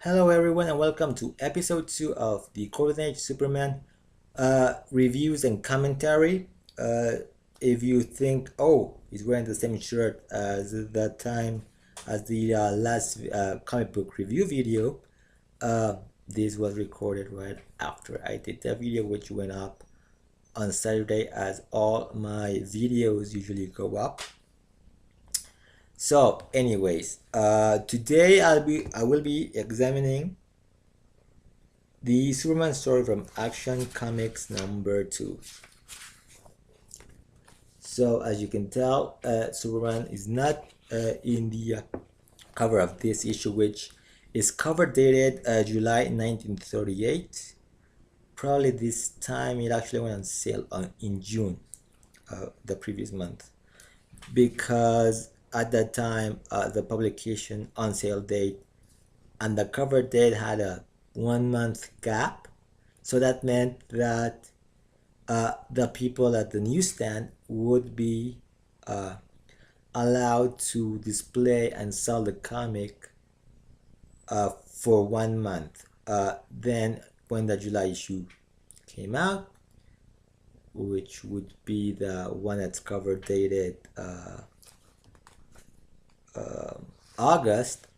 Hello everyone and welcome to episode 2 of the Golden Age Superman reviews and commentary. If you think, oh, he's wearing the same shirt as that time as the last comic book review video, uh, this was recorded right after I did that video, which went up on Saturday as all my videos usually go up. So anyways, today I will be examining the Superman story from Action Comics number 2. So as you can tell, Superman is not in the cover of this issue, which is cover dated July 1938. Probably this time it actually went on sale in June, the previous month, because at that time the publication on sale date and the cover date had a 1 month gap. So that meant that the people at the newsstand would be allowed to display and sell the comic for 1 month. Then when the July issue came out, which would be the one that's cover dated August,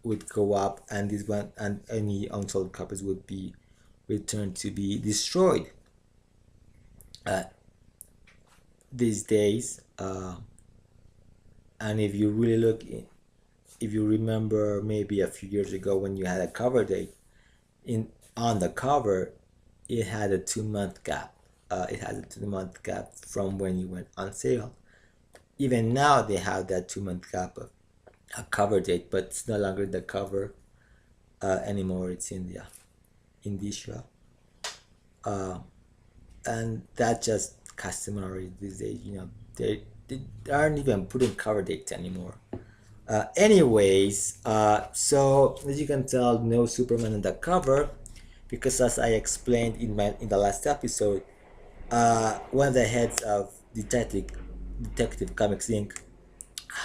would go up, and this one and any unsold copies would be returned to be destroyed. These days, and if you really look, if you remember maybe a few years ago when you had a cover date, on the cover it had a 2 month gap. It has a 2 month gap from when you went on sale. Even now they have that 2 month gap of a cover date, but it's no longer the cover anymore. It's in the indicia, and that's just customary these days. They aren't even putting cover dates anymore. Anyways, so as you can tell, no Superman on the cover, because as I explained in the last episode, one of the heads of Detective Comics Inc.,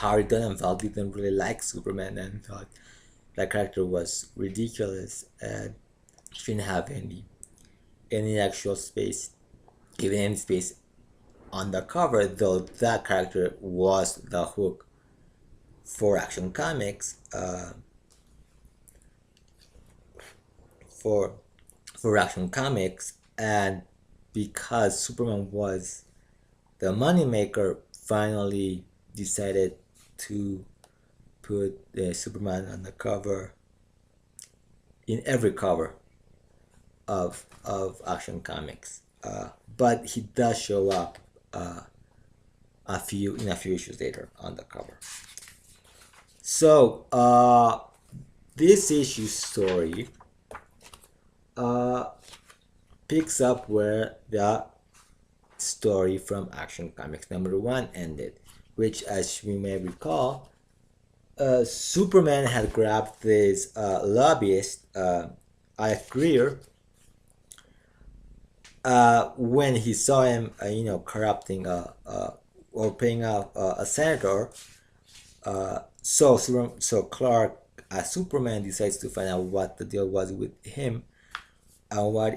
Harry Donenfeld, didn't really like Superman and thought that character was ridiculous and shouldn't have any actual space, even any space on the cover, though that character was the hook for Action Comics, for Action Comics, and because Superman was the moneymaker, finally decided to put Superman on the cover, in every cover of Action Comics. But he does show up a few issues later on the cover. So this issue story picks up where the story from Action Comics number 1 ended, which, as we may recall, Superman had grabbed this lobbyist, Ike Greer, when he saw him, corrupting or paying out a senator. So Clark, as Superman, decides to find out what the deal was with him and what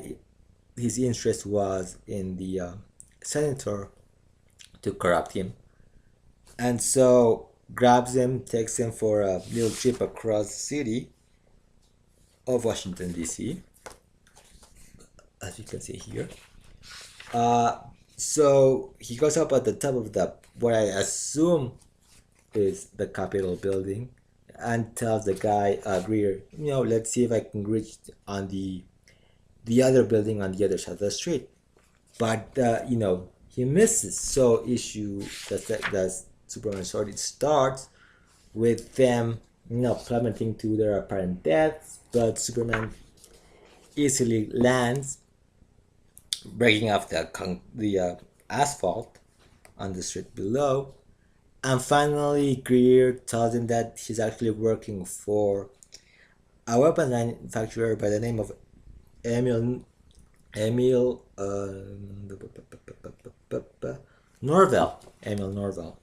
his interest was in the senator to corrupt him, and so grabs him, takes him for a little trip across the city of Washington D.C., as you can see here. So he goes up at the top of what I assume is the Capitol building, and tells the guy, Greer, let's see if I can reach on the other building on the other side of the street. But he misses. So issue the Superman story starts with them plummeting to their apparent deaths, but Superman easily lands, breaking off the asphalt on the street below. And finally, Greer tells him that he's actually working for a weapon manufacturer by the name of Emil Norvell,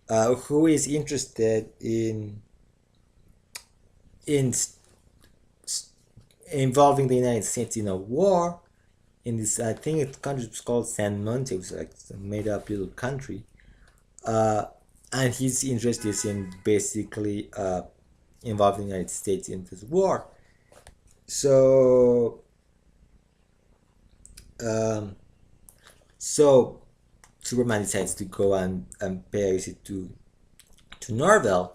who is interested in involving the United States in a war in this, I think it's country called San Monte, it was like a made up little country. Uh, and his interest is in basically involving the United States in this war. So, um, so Superman decides to go and pay a visit to Norvell.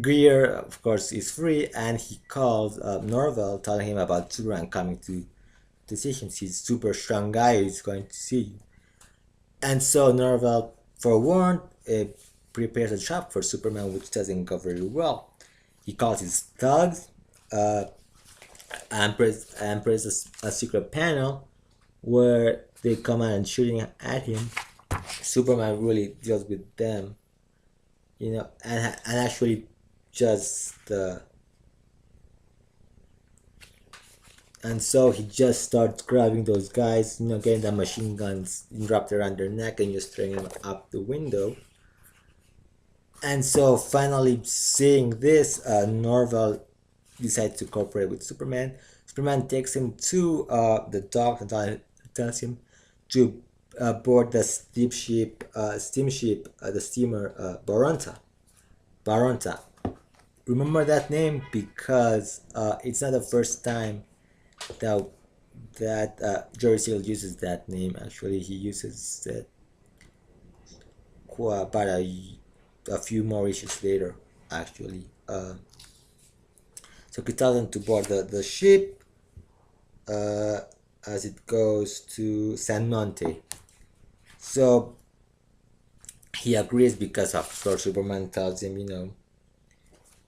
Greer, of course, is free, and he calls Norvell, telling him about Superman coming to see him. He's a super strong guy who's going to see you. And so Norvell, forewarned, prepares a trap for Superman, which doesn't go very well. He calls his thugs uh, and presses a secret panel where they come out and shooting at him. Superman really deals with them, and actually just and so he just starts grabbing those guys, getting the machine guns wrapped around their neck and just throwing them up the window. And so finally, seeing this, Norvell decides to cooperate with Superman. Superman takes him to the dock and tells him to board the steamship, the steamer Baronta. Baronta. Remember that name because it's not the first time that Jerry Siegel uses that name. Actually, he uses it about a few more issues later. Actually, so he tells him to board the ship as it goes to San Monte. So he agrees because, of course, Superman tells him,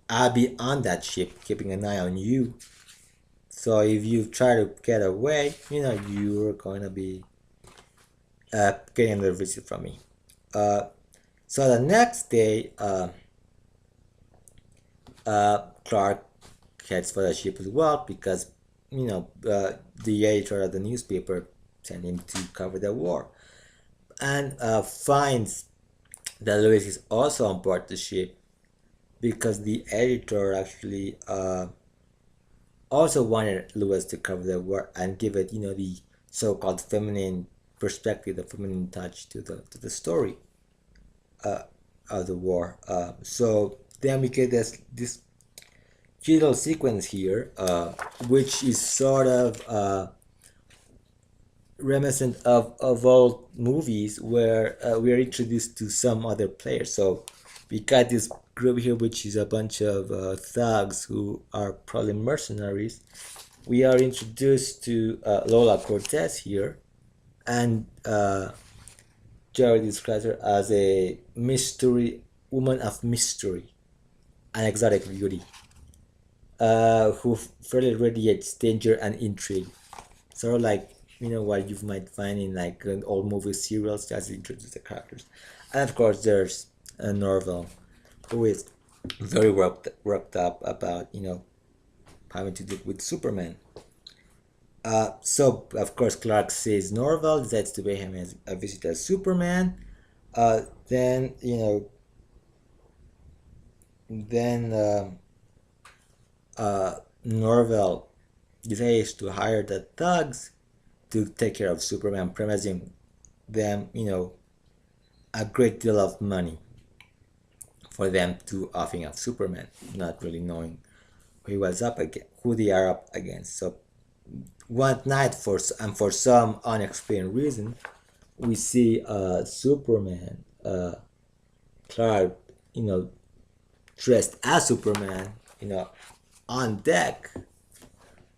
I'll be on that ship, keeping an eye on you. So if you try to get away, you're going to be getting another visit from me. So the next day, Clark heads for the ship as well because, the editor of the newspaper sent him to cover the war. And finds that Lois is also on board the ship because the editor actually also wanted Lois to cover the war and give it, the so-called feminine perspective, the feminine touch to the story of the war. So then we get this little sequence here, which is sort of reminiscent of old movies where we are introduced to some other players. So we got this group here, which is a bunch of thugs who are probably mercenaries. We are introduced to Lola Cortez here, and Jerry describes her as a mystery woman of mystery, an exotic beauty, who fairly radiates danger and intrigue, sort of like what you might find in like an old movie serials as introduce the characters. And of course, there's Norvell, who is very worked up about having to deal with Superman. So of course Clark says Norvell decides to pay him a visit as Superman. Then Norvell decides to hire the thugs to take care of Superman, promising them a great deal of money for them to offing up Superman, not really knowing who he was up against, who they are up against. So one night, for some unexplained reason, we see Superman, Clark, dressed as Superman, on deck,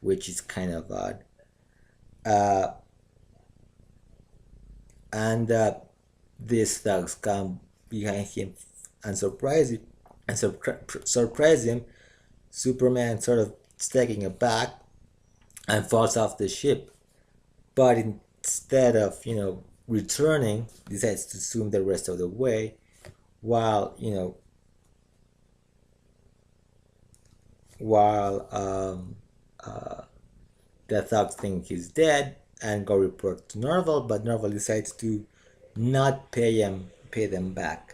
which is kind of odd. And these thugs come behind him and surprise him. Superman sort of taking aback and falls off the ship, but instead of returning, decides to swim the rest of the way, while the thugs think he's dead and go report to Norvell, but Norvell decides to not pay them back.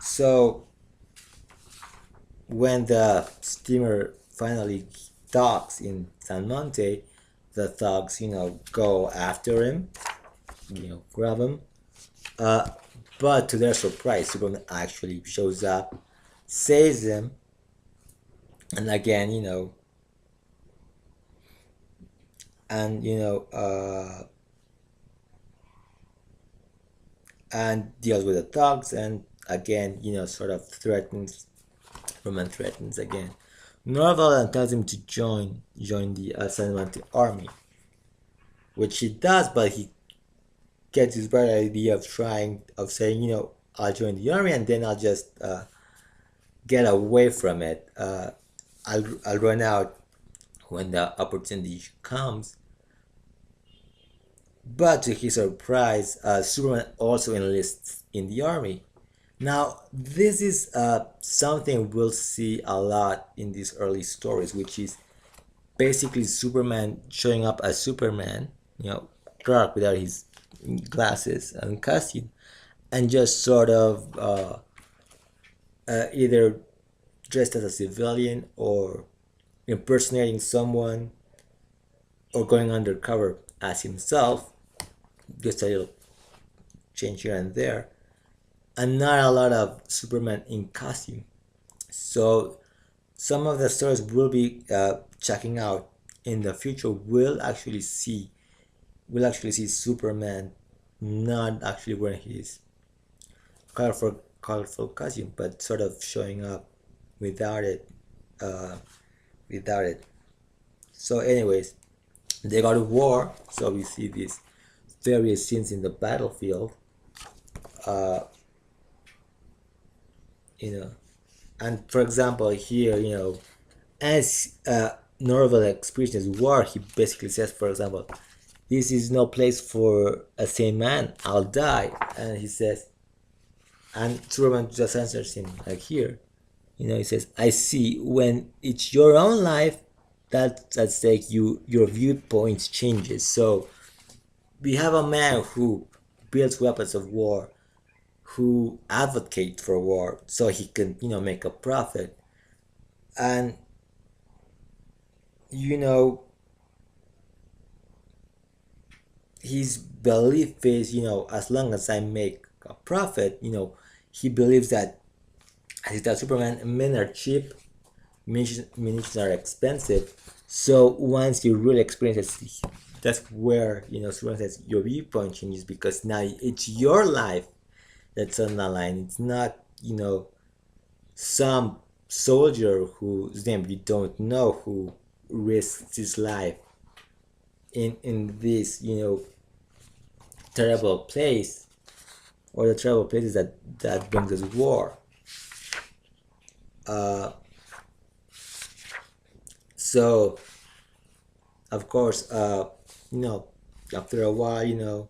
So when the steamer finally docks in San Monte, the thugs, go after him, grab him. Uh, but to their surprise, Superman actually shows up, saves him, and again, and and deals with the thugs, and again, sort of threatens. Roman threatens again. Norval tells him to join the Ascendant army, which he does, but he gets his bright idea of saying, I'll join the army and then I'll just get away from it. I'll run out when the opportunity comes. But to his surprise, Superman also enlists in the army. Now, this is something we'll see a lot in these early stories, which is basically Superman showing up as Superman, Clark without his glasses and costume, and just sort of either dressed as a civilian or impersonating someone or going undercover as himself, just a little change here and there, and not a lot of Superman in costume. So some of the stories we'll be checking out in the future will actually see Superman not actually wearing his colorful costume, but sort of showing up without it. Uh, without it. So, anyways, they go to war. So we see these various scenes in the battlefield. Uh, you know, and for example, here, as Norval experiences war, he basically says, for example, this is no place for a sane man. I'll die. And he says, and Superman just answers him like here. He says, I see when it's your own life that's at stake, your viewpoint changes. So we have a man who builds weapons of war, who advocates for war so he can, make a profit. And his belief is, as long as I make a profit, he believes that as that Superman, men are cheap, munitions are expensive. So once you really experience it, that's where Superman says your viewpoint changes, because now it's your life that's on the line. It's not some soldier whose name you don't know who risks his life in this terrible place, or the terrible places that brings us war. So of course, after a while,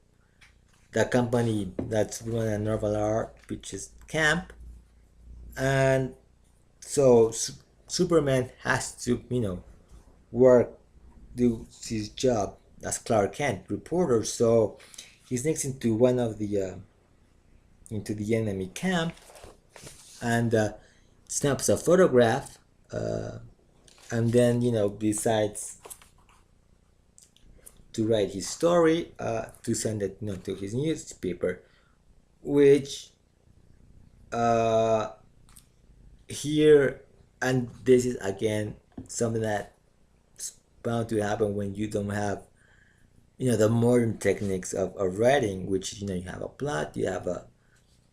the company that Superman and Norval are, which is camp, and so Superman has to work, do his job as Clark Kent reporter. So he sneaks into the enemy camp and snaps a photograph, and then decides to write his story, to send it to his newspaper, which here, and this is again something that's bound to happen when you don't have the modern techniques of writing, which you have a plot, you have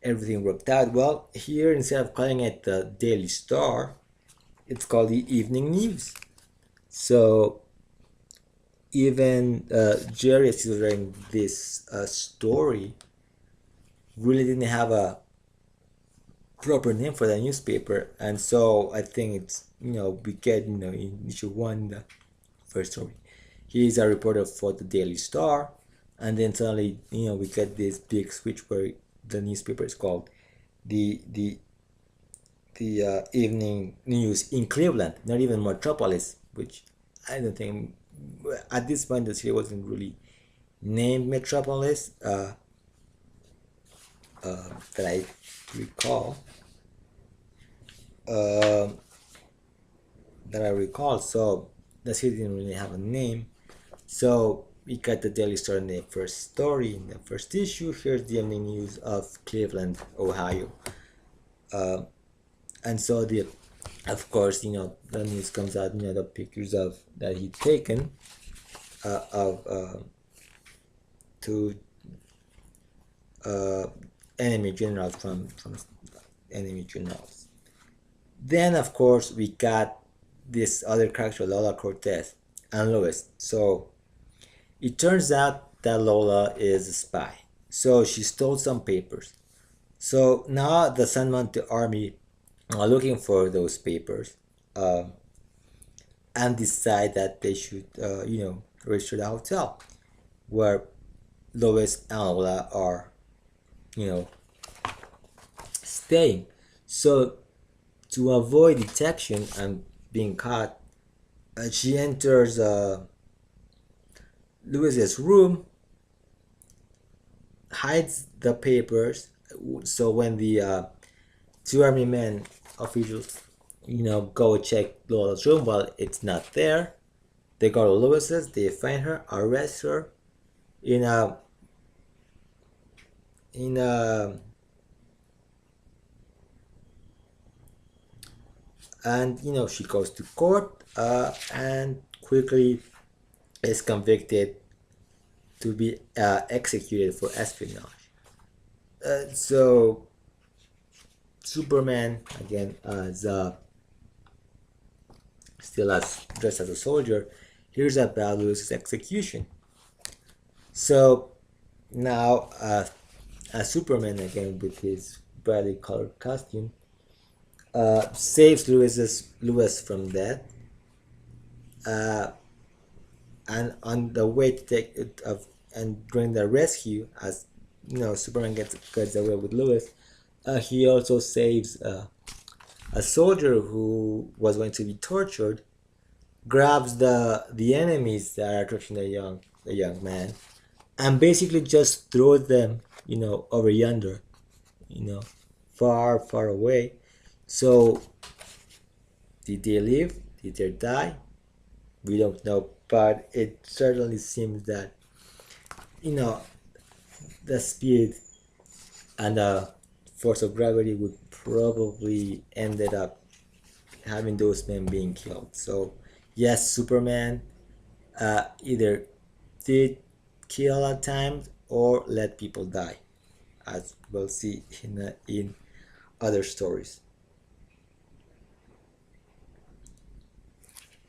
everything worked out. Well, here, instead of calling it the Daily Star, it's called the Evening News. So even Jerry, as he was writing this story, really didn't have a proper name for the newspaper, and so I think it's we get in issue 1, the first story, he's a reporter for the Daily Star, and then suddenly we get this big switch where the newspaper is called the Evening News in Cleveland, not even Metropolis, which I don't think at this point the city wasn't really named Metropolis, that I recall. that I recall. So the city didn't really have a name. So we got the Daily Star in the first story, in the first issue. Here's the evening news of Cleveland, Ohio. And so the, of course, the news comes out, the pictures of that he'd taken of two enemy generals from enemy generals. Then, of course, we got this other character, Lola Cortez, and Lewis. So it turns out that Lola is a spy. So she stole some papers. So now the San Monte army are looking for those papers and decide that they should, register the hotel where Lois and Lola are, staying. So to avoid detection and being caught, she enters Lewis's room, hides the papers. So when the two army men officials, go check Lola's room, well, it's not there. They go to Lewis's, they find her, arrest her in a and she goes to court and quickly is convicted to be executed for espionage. So Superman again as still as dressed as a soldier hears about Lewis's execution. So now as Superman again with his brightly colored costume saves Lewis from death, and on the way to take it of and during the rescue, as Superman gets away with Lewis, he also saves a soldier who was going to be tortured, grabs the enemies that are torturing the young man, and basically just throws them over yonder, far away. So did they live? Did they die? We don't know, but it certainly seems that the speed and the force of gravity would probably ended up having those men being killed. So yes, Superman either did kill at times or let people die, as we'll see in other stories.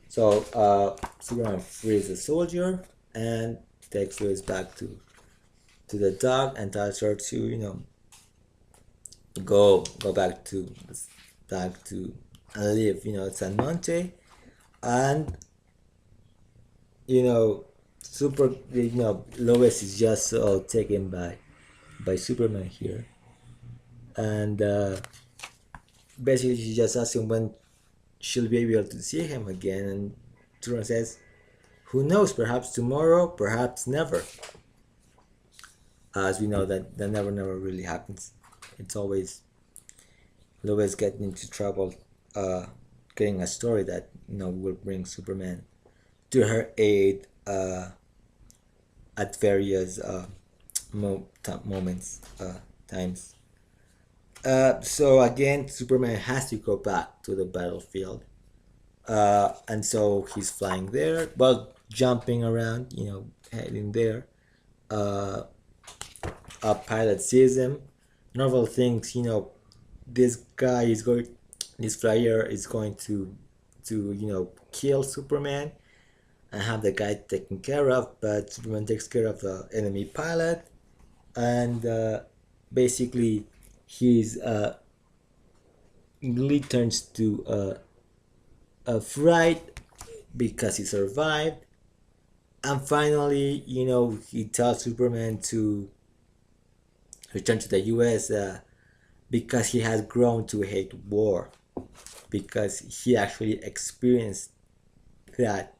So Superman frees the soldier and takes Lois back to the dog and tells her to go back to and live San Monte, and Lois is just taken by Superman here, and basically she just asks him when she'll be able to see him again, and Superman says, "Who knows? Perhaps tomorrow, perhaps never." As we know that never really happens. It's always Lois getting into trouble, getting a story that will bring Superman to her aid at various moments, times. So again, Superman has to go back to the battlefield, and so he's flying there, well, jumping around, heading there. A pilot sees him. Marvel thinks, this guy is going, this flyer is going to kill Superman and have the guy taken care of, but Superman takes care of the enemy pilot, and basically he's really turns to a fright because he survived, and finally he tells Superman to return to the US because he has grown to hate war, because he actually experienced that.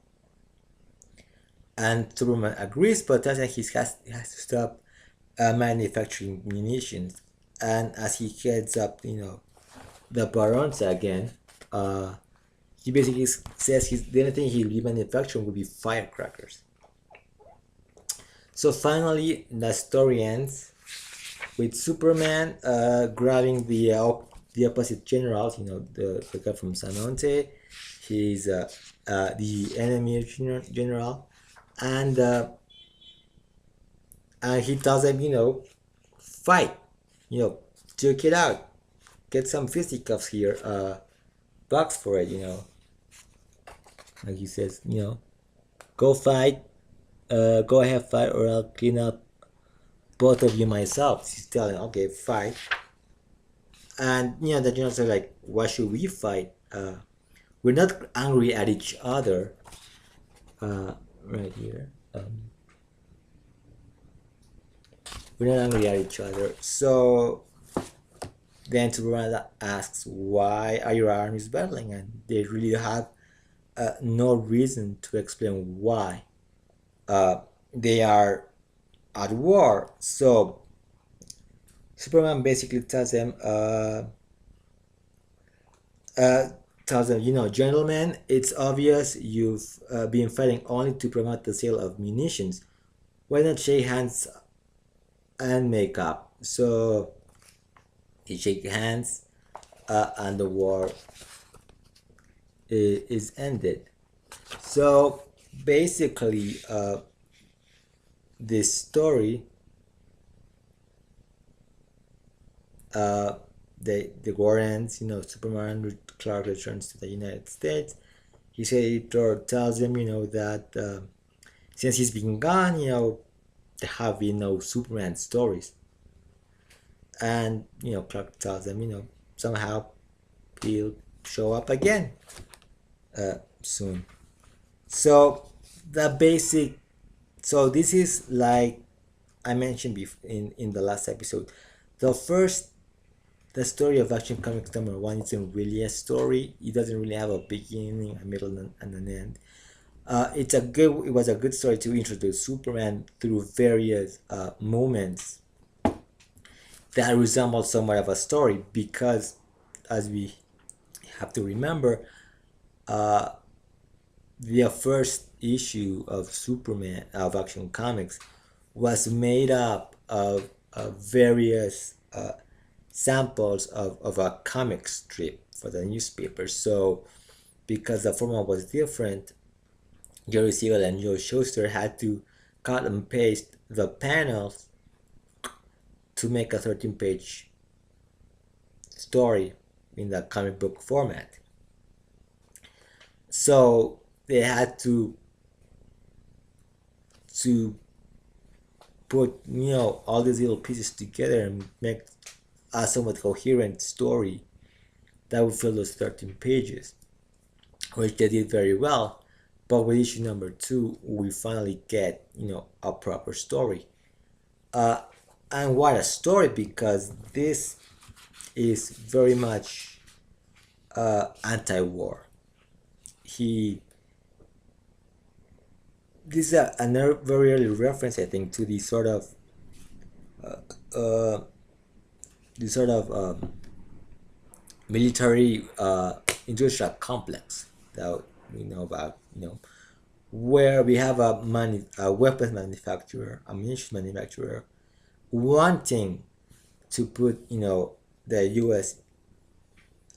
And Superman agrees, but tells him he has to stop manufacturing munitions. And as he heads up, the Baronza again, he basically says the only thing he'll be manufacturing will be firecrackers. So finally, the story ends with Superman grabbing the opposite generals. The guy from Sanonte. He's the enemy general, and he tells them, fight, duke it out, get some fisticuffs here, box for it, like he says, go fight, go ahead, fight, or I'll clean up both of you myself. He's telling, okay, fight. And the generals are like, why should we fight? We're not angry at each other. Right here. We're not angry at each other. So then Superman asks, why are your armies battling? And they really have no reason to explain why they are at war. So Superman basically tells them, gentlemen, it's obvious you've been fighting only to promote the sale of munitions. Why not shake hands and make up? So they shake hands, and the war is ended. So basically, this story, the war ends. Superman Clark returns to the United States. His editor tells him, that since he's been gone, there have been no Superman stories. And Clark tells them, somehow he'll show up again soon. So this is, like I mentioned before in the last episode, the story of Action Comics #1 isn't really a story. It doesn't really have a beginning, a middle, and an end. It was a good story to introduce Superman through various moments that resemble somewhat of a story, because, as we have to remember, the first issue of Superman of Action Comics was made up of various samples of a comic strip for the newspaper. So because the format was different, Jerry Siegel and Joe Shuster had to cut and paste the panels to make a 13-page story in the comic book format. So they had to put all these little pieces together and make a somewhat coherent story that would fill those 13 pages, which they did very well. But with issue number 2, we finally get a proper story, and what a story, because this is very much anti-war. This is a very early reference, I think, to the sort of military industrial complex that we know about, where we have a weapons manufacturer, ammunition manufacturer, wanting to put the U.S.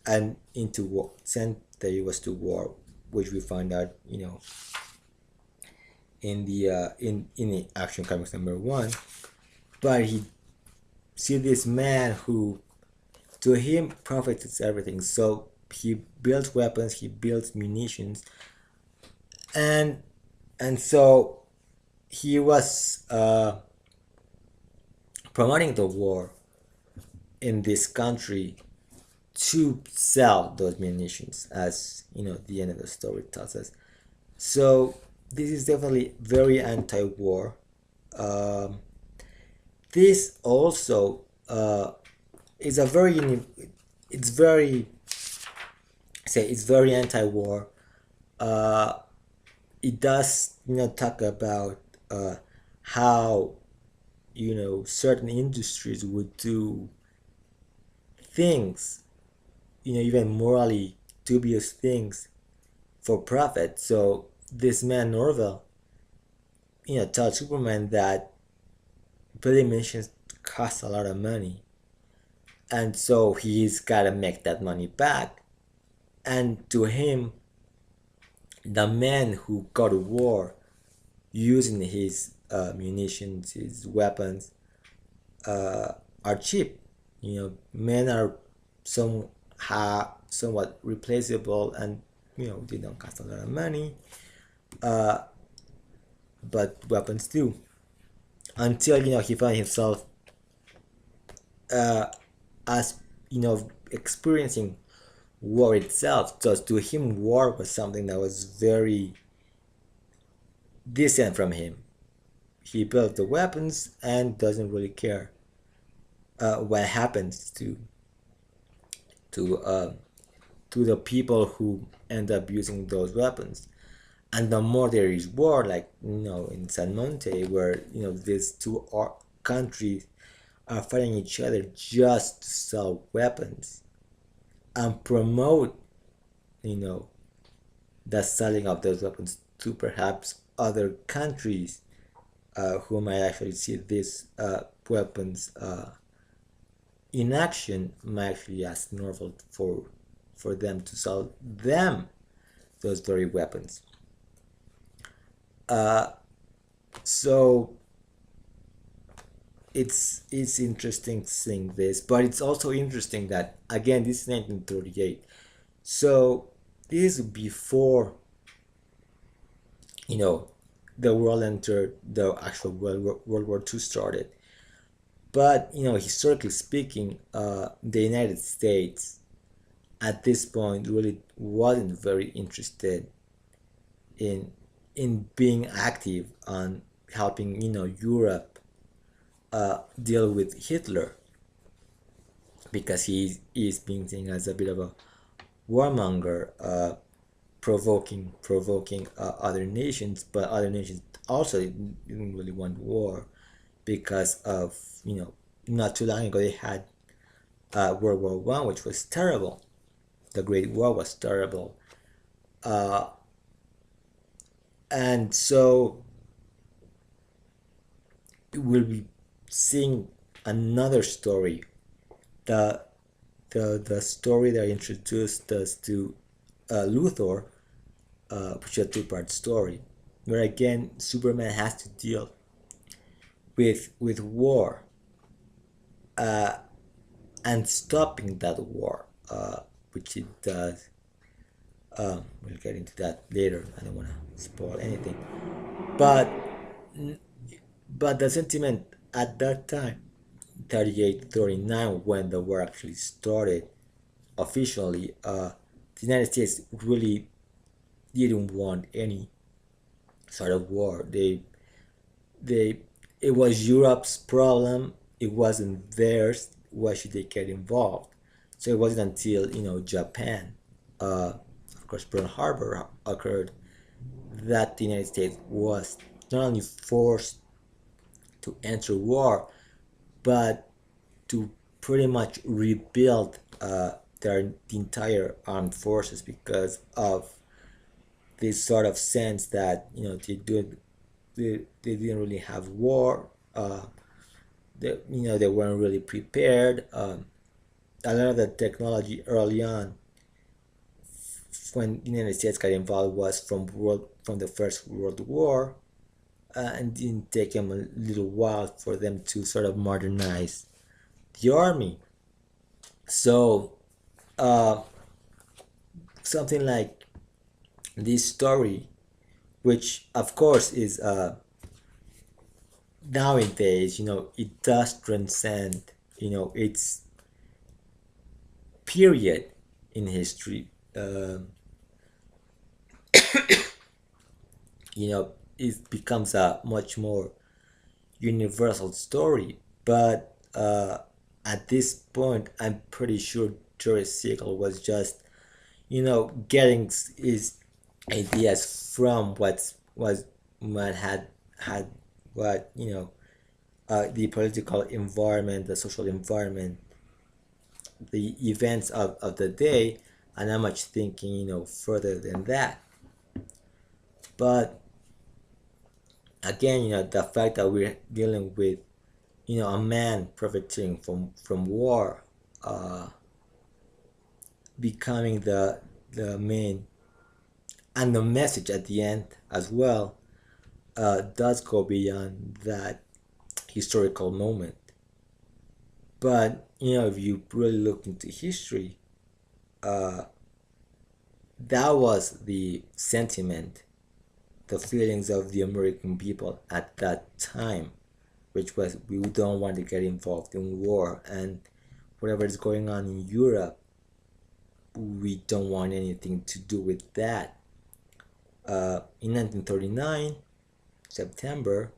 and into war, send the U.S. to war, which we find out in the Action Comics #1. But he see this man who, to him, profit is everything. So he builds weapons, he builds munitions, and so he was promoting the war in this country to sell those munitions, as the end of the story tells us. So this is definitely very anti-war. This also is a very it's very anti-war. It does talk about how certain industries would do things, even morally dubious things, for profit. So this man Norville, told Superman that building missions cost a lot of money, and so he's gotta make that money back. And to him, the men who go to war using his munitions, his weapons, are cheap. Men are somewhat replaceable, and they don't cost a lot of money. But weapons do. Until he found himself as experiencing war itself. So to him, war was something that was very distant from him. He built the weapons and doesn't really care what happens to uh, to the people who end up using those weapons. And the more there is war, like in San Monte, where these two countries are fighting each other just to sell weapons and promote the selling of those weapons to perhaps other countries who might actually see these weapons in action, might actually ask Norval for them to sell them those very weapons. So it's interesting seeing this, but it's also interesting that again this is 1938, so this is before the world entered the actual World War II started. But historically speaking, the United States at this point really wasn't very interested in being active on helping Europe deal with Hitler, because he is being seen as a bit of a warmonger, provoking other nations, but other nations also didn't really want war because of not too long ago they had World War One, which was terrible. The Great War was terrible, and so we'll be seeing another story. The story that introduced us to Luthor, which is a two-part story, where again Superman has to deal with war and stopping that war, which it does. We'll get into that later. I don't want to spoil anything, but the sentiment at that time, 38, 39, when the war actually started officially, the United States really didn't want any sort of war. It was Europe's problem. It wasn't theirs. Why should they get involved? So it wasn't until Japan, of course, Pearl Harbor occurred, that the United States was not only forced to enter war, but to pretty much rebuild the entire armed forces, because of this sort of sense that they didn't really have war. They weren't really prepared. A lot of the technology early on, when the United States got involved, was from the First World War, and didn't take them a little while for them to sort of modernize the army. So something like this story, which of course is nowadays, it does transcend, its period in history. It becomes a much more universal story. But at this point, I'm pretty sure George Siegel was just, getting his ideas from what had what the political environment, the social environment, the events of the day, and not much thinking further than that. But again, the fact that we're dealing with, a man profiting from war, becoming the main, and the message at the end as well, does go beyond that historical moment. But if you really look into history, that was the sentiment, the feelings of the American people at that time, which was, we don't want to get involved in war, and whatever is going on in Europe, we don't want anything to do with that. In 1939, September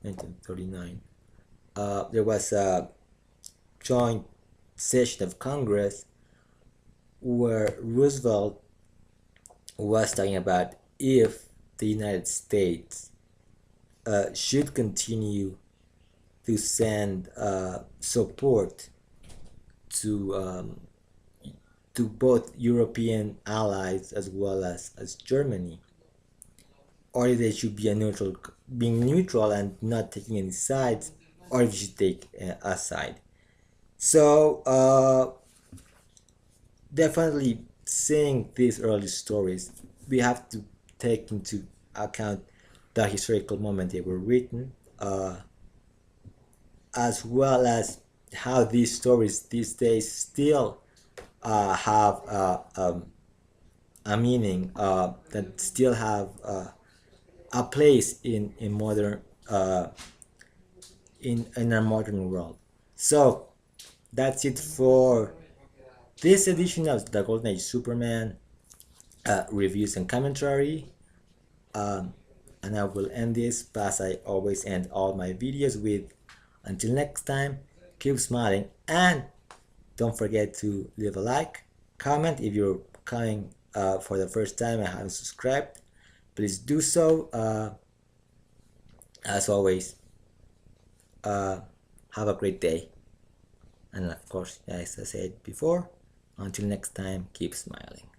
1939, there was a joint session of Congress where Roosevelt was talking about if the United States should continue to send support to both European allies as well as Germany, or if they should be being neutral and not taking any sides, or if you should take a side. So definitely seeing these early stories, we have to take into account the historical moment they were written, as well as how these stories these days still have a meaning, that still have a place in modern in our modern world. So that's it for this edition of the Golden Age Superman reviews and commentary. And I will end this, as I always end all my videos with, until next time, keep smiling, and don't forget to leave a like, comment. If you're coming for the first time and haven't subscribed, please do so. As always, have a great day, and of course, as I said before, until next time, keep smiling.